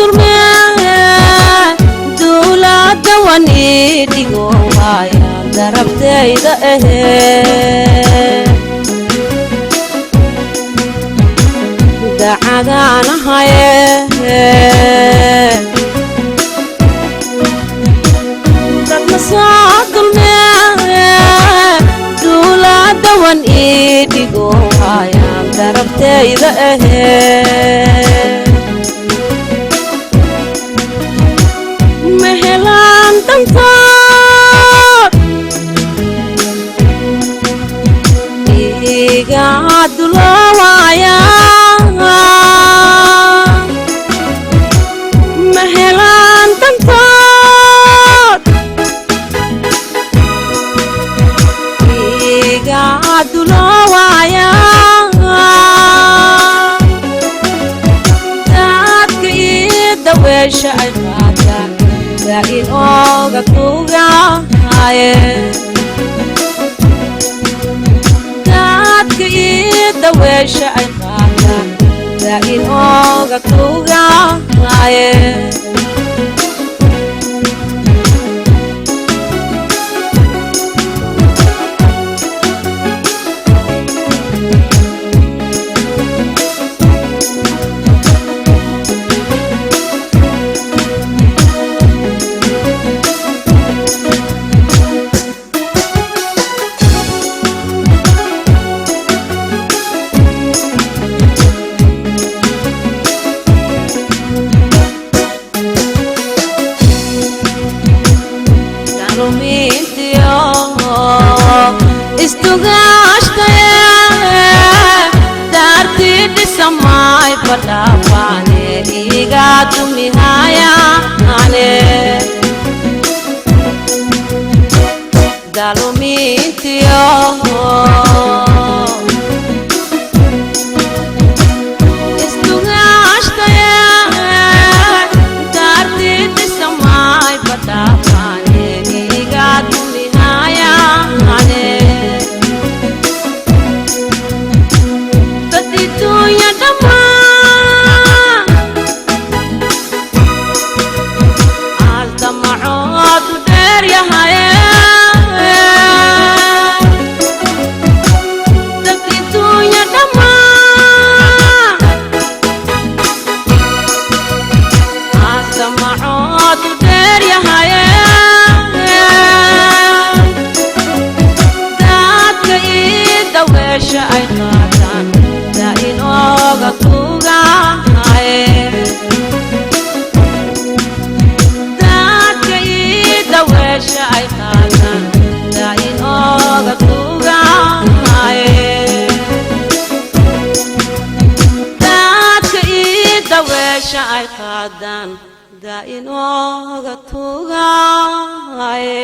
dulmeen dawladda wanidigo haya darabtayda dacadana haye dadna soo dulmeen dawladda wanidigo haya darabtayda mehelan dantood iga dulowaya mehelan dantood iga dulowaya dadka idaweesha ay qaadaan daain ooga tuugaaye dadka idaweesha ay qaadaan daain ooga tuugaaye samay padapane iga tumihaya ane dalumintio istugashtaye darti samay padapane iga tumihaya ane Tuya dama alta maud der ya haye tuya dama alta maud der ya haye dat ida wesha ay qadan daain ooga tuugaaye dadka idaweesha ay qaadaan daain ooga tuugaaye dadka idaweesha ay qaadaan daain ooga tuugaaye